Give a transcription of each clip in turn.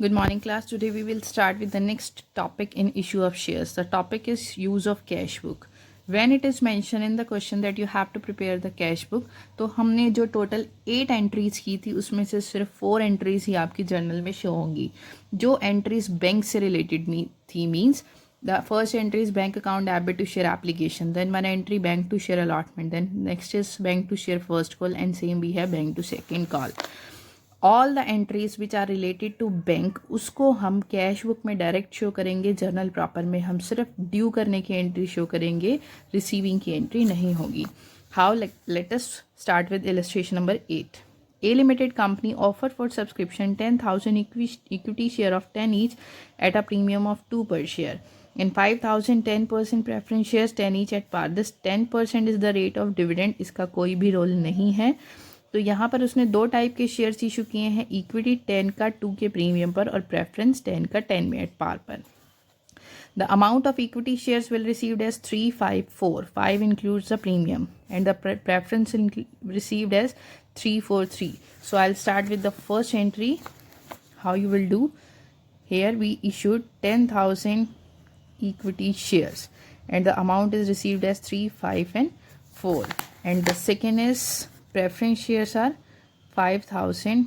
Good morning, class. Today we will start with the next topic in issue of shares. The topic is use of cash book. When it is mentioned in the question that you have to prepare the cash book, तो हमने जो total 8 entries की थी उसमें से सिर्फ 4 entries ही आपकी journal में शो होंगी. जो एंट्रीज बैंक से रिलेटेड थी means the first entry is bank account debit to share application, then one entry bank to share allotment, then next is bank to share first call, and same we have bank to second call. All the entries which are related to bank उसको हम cash book में direct show करेंगे. Journal proper में हम सिर्फ due करने की entry show करेंगे, रिसीविंग की एंट्री नहीं होगी. How? Let us start with illustration number 8. A limited company offered for subscription 10,000 equity share of 10 each at a premium of 2 per share. In 5,000 10% preference shares 10 each at par. This 10% is the rate of dividend. इसका कोई भी role नहीं है. तो यहाँ पर उसने 2 type के शेयर्स इशू किए हैं, इक्विटी 10 का 2 के प्रीमियम पर और प्रेफरेंस 10 का 10 में एट पार पर. The amount of equity shares will received as 354. 5 includes the premium and the preference received as 343. So I'll start with the first entry. How you will do? Here we issued 10,000 equity shares and the amount is received as 3, 5 and 4. And the second is preference shares are 5,000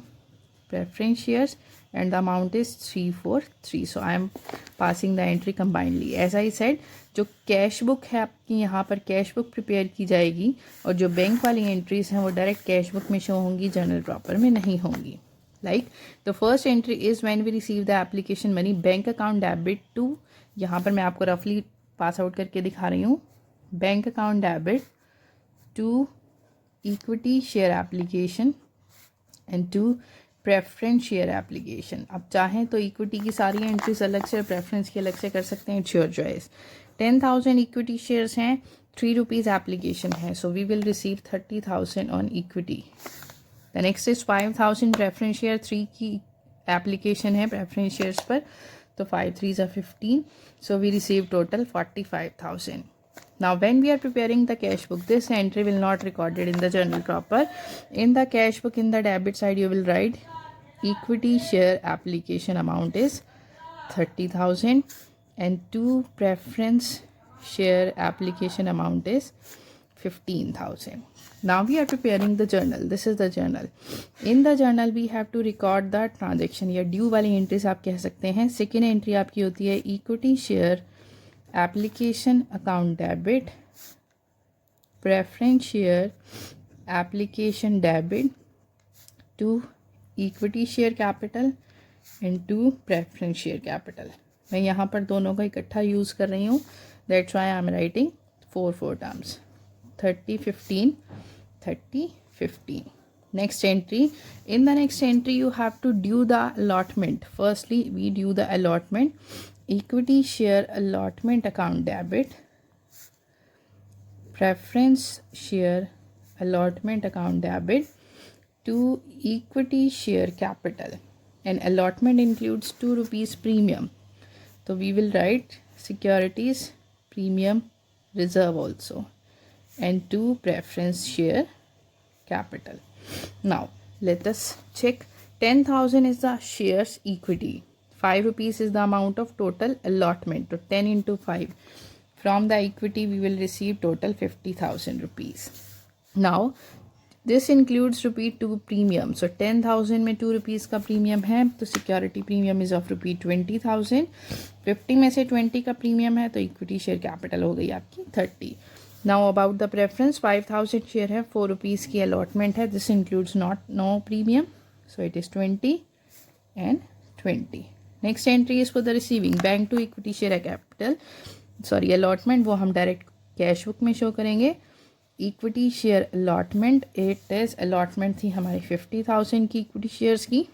preference shares and the amount is 343. So I am passing the entry combinedly. As I said, जो cash book है आपकी यहाँ पर cash book prepare की जाएगी और जो bank वाली एंट्रीज हैं वो डायरेक्ट कैश बुक में शो होंगी, जर्नल प्रॉपर में नहीं होंगी. Like the first entry is when we receive the application money bank account debit to, यहाँ पर मैं आपको रफली पास आउट करके दिखा रही हूँ, bank account debit to equity share application and to preference share application. अब चाहें तो इक्विटी की सारी एंट्रीज अलग से और प्रेफरेंस की अलग से कर सकते हैं. It's your choice. 10,000 equity shares हैं, 3 रुपीज़ एप्लीकेशन है, so we will receive 30,000 on equity. The next is 5,000 preference share, 3 की एप्लीकेशन है प्रेफरेंस शेयर्स पर, तो 5 3s are 15, so we receive total 45,000. Now when we are preparing the cash book, this entry will not recorded in the journal proper. In the cash book, in the debit side you will write equity share application amount is 30,000 and to preference share application amount is 15,000. Now we are preparing the journal. This is the journal. In the journal we have to record the transaction या due वाली entries आप कह सकते हैं. Second entry आपकी होती है equity share application account debit, preference share application debit to equity share capital and to preference share capital. मैं यहाँ पर दोनों का इकट्ठा यूज़ कर रही हूँ, that's why I am writing 4 terms. 30 15 30 15. Next entry. In the next entry you have to due the allotment. Firstly we due the allotment. Equity share allotment account debit, preference share allotment account debit to equity share capital, and allotment includes 2 rupees premium, so we will write securities premium reserve also, and to preference share capital. Now let us check. 10,000 is the shares equity, 5 rupees is the amount of total allotment, so 10 into 5 from the equity we will receive total 50,000 rupees. Now this includes rupee 2 premium, so 10,000 में 2 rupees का premium है तो security premium is of rupee 20,000. 50 में से 20 का premium है तो equity share capital हो गई आपकी 30. Now about the preference, 5,000 share है, 4 रुपीज़ की अलॉटमेंट है, this includes no premium, so it is 20 and 20. Next entry is for the receiving bank to equity share capital, sorry allotment, वो हम direct cash book में show करेंगे. Equity share allotment, it is allotment थी हमारी 50,000 की equity shares की,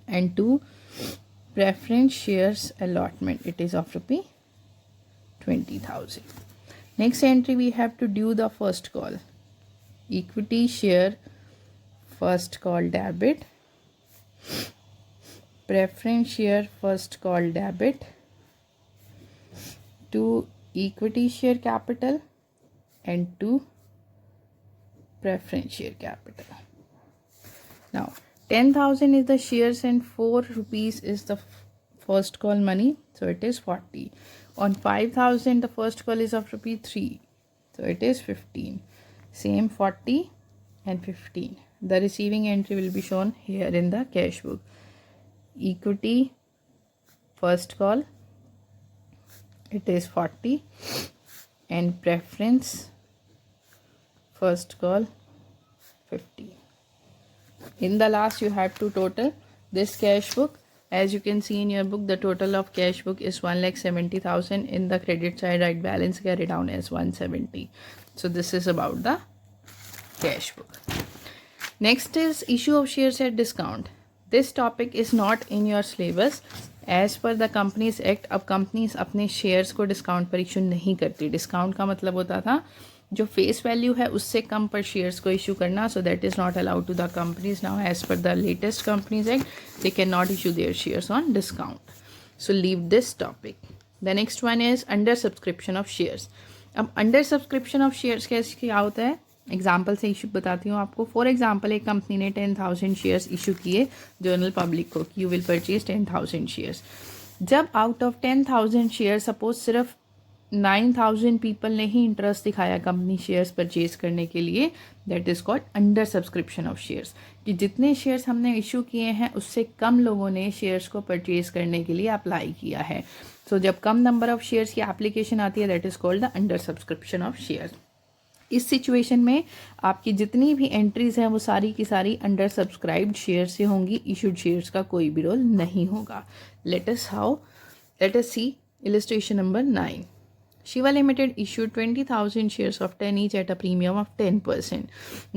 and to preference shares allotment it is of rupee 20,000. Next entry we have to due the first call, equity share first call debit, preference share first call debit to equity share capital and to preference share capital. Now 10,000 is the shares and 4 rupees is the first call money, so it is 40. On 5,000 the first call is of rupee 3, so it is 15. Same 40 and 15. The receiving entry will be shown here in the cash book. Equity first call, it is 40, and preference first call 50. In the last you have to total this cash book. As you can see in your book, the total of cash book is 1,70,000. In the credit side, right balance carried down as 170. So this is about the cash book. Next is issue of shares at discount. This topic is not in your syllabus. As per the Companies Act, अब companies अपने shares को discount पर issue नहीं करती. Discount का मतलब होता था जो फेस वैल्यू है उससे कम पर शेयर्स को इशू करना. So that is not allowed to the companies now. As per the latest companies act they can not issue their shares on discount. So leave this topic. The next one is under subscription of shares. अब under subscription of shares कैसे क्या होता है, example से issue बताती हूँ आपको. For example एक कंपनी ने 10,000 शेयर्स इशू किए जनरल पब्लिक को, यू विल परचेज 10,000 शेयर्स. जब आउट ऑफ 10,000 शेयर सपोज सिर्फ 9,000 पीपल ने ही इंटरेस्ट दिखाया कंपनी शेयर्स परचेज करने के लिए, that is called under subscription of shares. कि जितने शेयर्स हमने इशू किए हैं उससे कम लोगों ने शेयर्स को परचेज करने के लिए अप्लाई किया है. सो जब कम नंबर ऑफ शेयर्स की एप्लीकेशन आती है that is called the under subscription of shares. इस सिचुएशन में आपकी जितनी भी एंट्रीज हैं वो सारी की सारी अंडर सब्सक्राइब्ड शेयर से होंगी. इशूड शेयर्स का कोई भी रोल नहीं होगा. Let us C illustration number 9. Shiva Limited issued 20,000 shares of 10 each at a premium of 10%.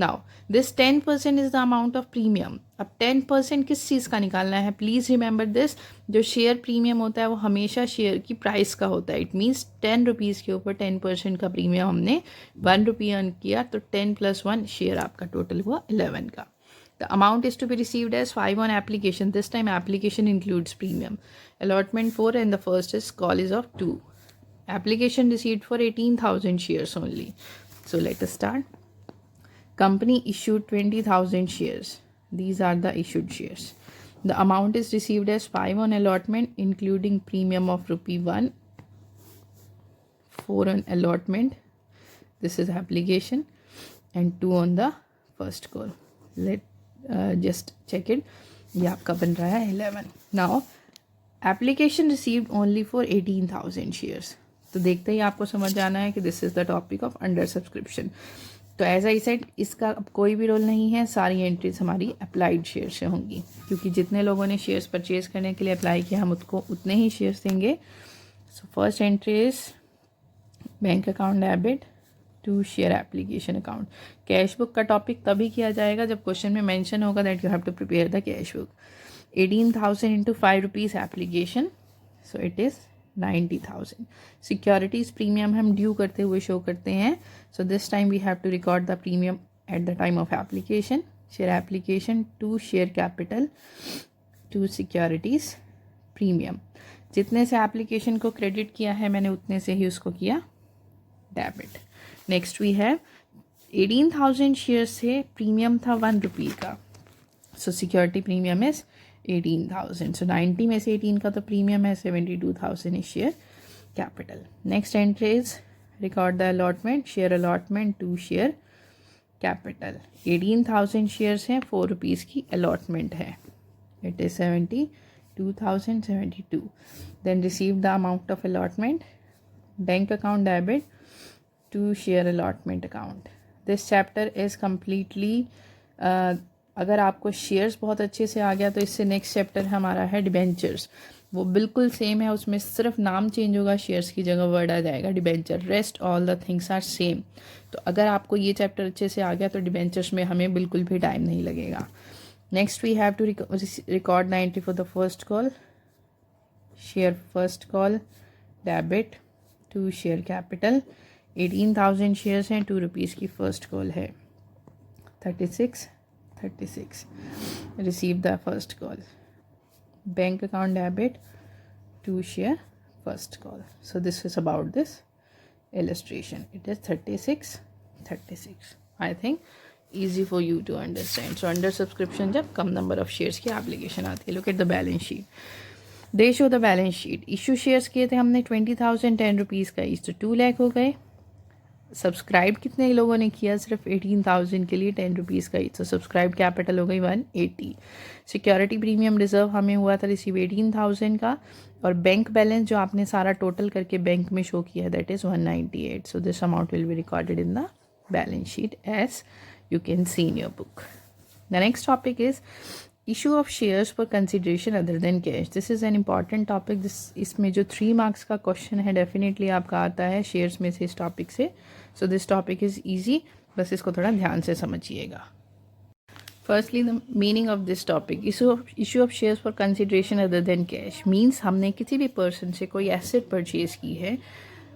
Now, this 10% is the amount of premium. अब 10% किस चीज़ का निकालना है? Please remember this. जो शेयर प्रीमियम होता है वो हमेशा शेयर की प्राइस का होता है. इट मीन्स 10 रुपीज़ के ऊपर 10% का प्रीमियम हमने 1 रुपी अर्न किया तो 10 + 1 शेयर आपका टोटल हुआ 11 का. The amount is to be received as 5 on application. This time application includes premium. Allotment 4 and the first is call is of 2. Application received for 18,000 shares only. So let us start. Company issued 20,000 shares. These are the issued shares. The amount is received as 5 on allotment including premium of rupee 1, 4 on allotment. This is application and 2 on the first call. Let just check it. ये आपका बन रहा है 11. Now application received only for 18,000 shares. तो देखते ही आपको समझ जाना है कि this is the topic of under subscription. तो एज आई सेड इसका अब कोई भी रोल नहीं है. सारी एंट्रीज हमारी अप्लाइड शेयर से होंगी क्योंकि जितने लोगों ने शेयर्स परचेज करने के लिए अप्लाई किया हम उसको उतने ही शेयर्स देंगे. So first entry is bank account debit to share application account. Cash book का टॉपिक तभी किया जाएगा जब क्वेश्चन में मेंशन होगा that you have to prepare the cash book. 18,000 into 5 rupees application, so it is 90,000. Securities premium हम due करते हुए शो करते हैं. So this time we have to record the premium at the time of application. Share application to share capital to securities premium. जितने से application को credit किया है मैंने उतने से ही उसको किया debit. Next we have 18,000 share से प्रीमियम था 1 रुपी का. So security premium is 18,000. So 90 में से 18 का तो प्रीमियम है 72,000 is share capital. Next entry is record the allotment. Share allotment to share capital. 18,000 shares हैं, 4 रुपीज़ की अलॉटमेंट है. It is 72,072. Then receive the amount of allotment. Bank account debit to share allotment account. This chapter is completely अगर आपको shares बहुत अच्छे से आ गया तो इससे नेक्स्ट चैप्टर हमारा है डिबेंचर्स. वो बिल्कुल सेम है, उसमें सिर्फ नाम चेंज होगा, शेयर्स की जगह वर्ड आ जाएगा debenture. Rest all the things are same. तो अगर आपको ये चैप्टर अच्छे से आ गया तो डिबेंचर्स में हमें बिल्कुल भी टाइम नहीं लगेगा. Next we have to record the entry for the first call. Share first call debit to share capital. 18,000 shares हैं, 2 रुपीज़ की फर्स्ट कॉल है. 36. Receive the first call. Bank account debit to share first call. So this is about this illustration. It is 36. I think easy for you to understand. So under subscription जब कम number of shares की application आती है. Look at the balance sheet. They show the balance sheet. Issue shares किए थे हमने 20,000 10 rupees का each, तो 2 लाख हो गए. सब्सक्राइब कितने लोगों ने किया? सिर्फ 18,000 के लिए 10 रुपीज़ का ईच, तो सब्सक्राइब कैपिटल हो गई 180. सिक्योरिटी प्रीमियम रिजर्व हमें हुआ था रिसीव 18,000 का, और बैंक बैलेंस जो आपने सारा टोटल करके बैंक में शो किया that is 198. So this amount will be recorded in the balance sheet as you can see in your book. The next topic is issue of shares for consideration other than cash. This is an important topic. इसमें जो 3 marks का question है definitely आपका आता है shares में से, इस टॉपिक से. So this topic is easy, बस इसको थोड़ा ध्यान से समझिएगा. Firstly, the meaning of this topic. Issue of shares for consideration other than cash means हमने किसी भी पर्सन से कोई एसेट परचेज की है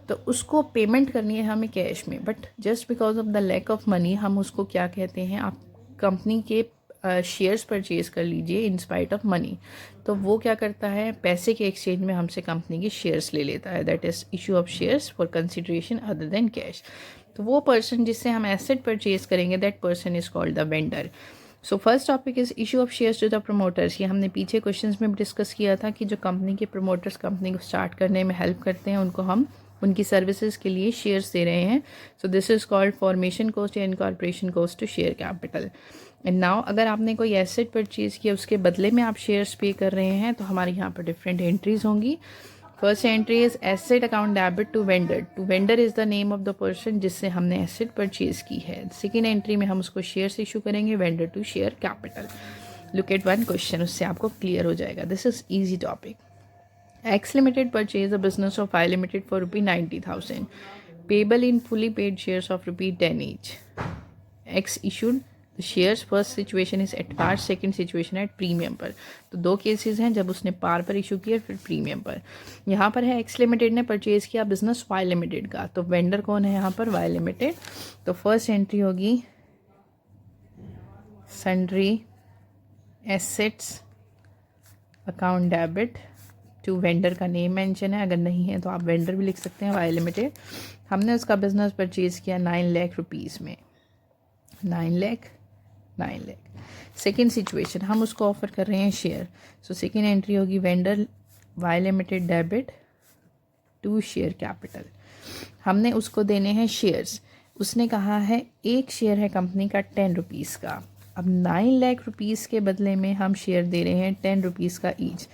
तो उसको पेमेंट करनी है हमें कैश में, but just because of the lack of money हम उसको क्या कहते हैं, आप कंपनी के शेयर्स परचेज कर लीजिए इन स्पाइट ऑफ मनी. तो वो क्या करता है, पैसे के एक्सचेंज में हमसे कंपनी के शेयर्स ले लेता है. That is issue of shares for consideration other than cash. तो वो पर्सन जिससे हम एसेट परचेज करेंगे that person is called the vendor. So first topic is issue of shares to the promoters. ये हमने पीछे क्वेश्चंस में डिस्कस किया था कि जो कंपनी के प्रमोटर्स कंपनी को स्टार्ट करने में हेल्प करते हैं उनको हम उनकी सर्विसेज के लिए शेयर्स दे रहे हैं. So this is called formation cost या incorporation cost to share capital. And now अगर आपने कोई एसेट परचेज किया उसके बदले में आप शेयर्स पे कर रहे हैं तो हमारे यहाँ पर डिफरेंट एंट्रीज होंगी. First entry is asset account debit to vendor. To vendor is the name of the person जिससे हमने एसेट परचेज की है. सेकेंड एंट्री में हम उसको शेयर्स इशू करेंगे vendor to share capital. Look at one question, उससे आपको क्लियर हो जाएगा. This is easy topic. X Limited purchased the business of Y Limited for rupee 90,000, payable in fully paid shares of rupee 10 each. X issued the shares. First situation is at par, second situation at premium पर. तो 2 cases हैं, जब उसने पार पर issue किया फिर premium पर. यहाँ पर है X Limited ने परचेज किया बिजनेस Y Limited का, तो वेंडर कौन है यहाँ पर? Y Limited. तो फर्स्ट एंट्री होगी sundry assets account debit to vendor का नेम मेंशन है, अगर नहीं है तो आप वेंडर भी लिख सकते हैं वाई लिमिटेड. हमने उसका बिजनेस परचेज किया 9 लाख रुपीज़ में. 9 लाख. सेकेंड सिचुएशन हम उसको ऑफर कर रहे हैं शेयर. सो सेकेंड एंट्री होगी vendor Y limited debit to share capital. हमने उसको देने हैं शेयर्स. उसने कहा है एक शेयर है कंपनी का 10 रुपीज़ का. अब 9 लाख रुपीज़ के बदले में हम शेयर दे रहे हैं 10 रुपीज़ का ईच.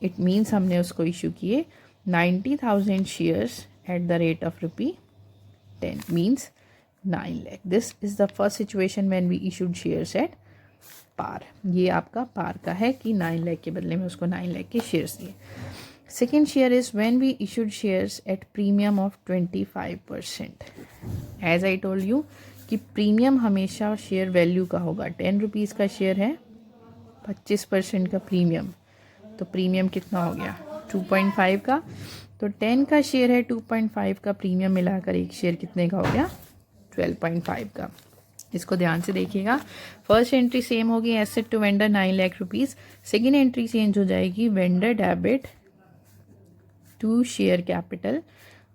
इट मीन्स हमने उसको इशू किए 90,000 shares at the rate of ₹10 means 9 lakh. This is the first situation when we issued shares at par. ये आपका पार का है कि 9 लाख के बदले में उसको 9 लाख के शेयर्स दिए. Second share is when we issued shares at premium of 25%. As I told you कि प्रीमियम हमेशा शेयर वैल्यू का होगा. 10 रुपीज़ का शेयर है, 25% का प्रीमियम, तो प्रीमियम कितना हो गया 2.5 का. तो 10 का शेयर है, 2.5 का प्रीमियम मिलाकर एक शेयर कितने का हो गया 12.5 का. इसको ध्यान से देखिएगा. फर्स्ट एंट्री सेम होगी asset to vendor 9 lakh rupees. Second entry change हो जाएगी vendor debit to share capital.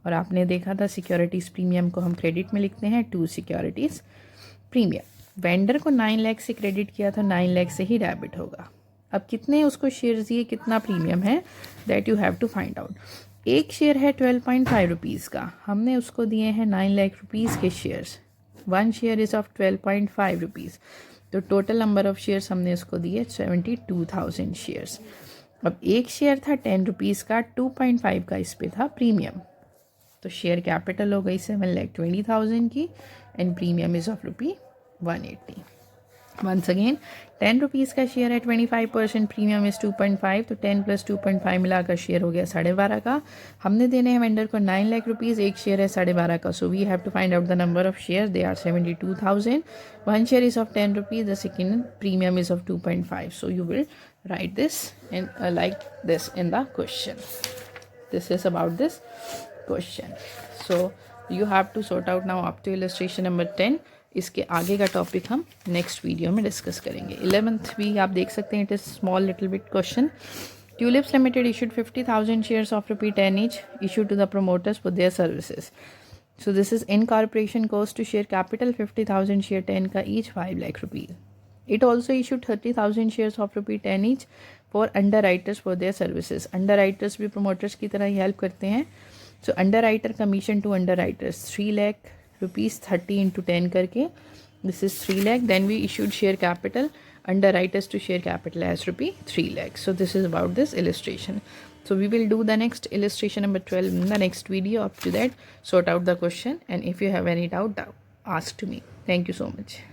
और आपने देखा था सिक्योरिटीज़ प्रीमियम को हम क्रेडिट में लिखते हैं टू सिक्योरिटीज़ प्रीमियम. वेंडर को 9 लाख से क्रेडिट किया था, 9 लाख से ही डेबिट होगा. अब कितने उसको शेयर्स दिए, कितना प्रीमियम है, that you have to find out. एक शेयर है 12.5 रुपीज़ का, हमने उसको दिए हैं 9 लाख रुपीज़ के shares. 1 share is of 12.5 rupees. तो टोटल नंबर ऑफ शेयर्स हमने उसको दिए 72,000 शेयर्स. अब एक शेयर था 10 रुपीज़ का, 2.5 का इस पे था प्रीमियम. तो शेयर कैपिटल हो गई 7,20,000 की and premium is of ₹180. Once again 10 rupees का शेयर है, 25%, प्रीमियम इज़ 2.5, तो 10 + 2.5 मिलाकर शेयर हो गया 12.5 का. हमने देने हैं वेंडर को 9 लाख रुपीज़, एक शेयर है 12.5 का. So we have to find out the number of share. They are 72,000. 1 share is of 10 rupees, the second premium is of 2.5. So you will write this and like this in the question. This is about this question. So you have to sort out now up to illustration number 10. इसके आगे का topic हम next video में discuss करेंगे. 11th भी आप देख सकते हैं. It is small little bit question. Tulips Limited issued 50,000 shares of ₹10 each issued to the promoters for their services. So this is incorporation cost to share capital 50,000 share 10 ka each 5 lakh rupees. It also issued 30,000 shares of rupee 10 each for underwriters for their services. Underwriters भी promoters की तरह ही help करते हैं. So underwriter commission to underwriters 3 lakh rupees 30 into 10 करके. This is 3 lakh. Then we issued share capital underwriters to share capital as rupee 3 lakh. So this is about this illustration. So we will do the next illustration number 12 in the next video. Up to that, sort out the question, and if you have any doubt, ask to me. Thank you so much.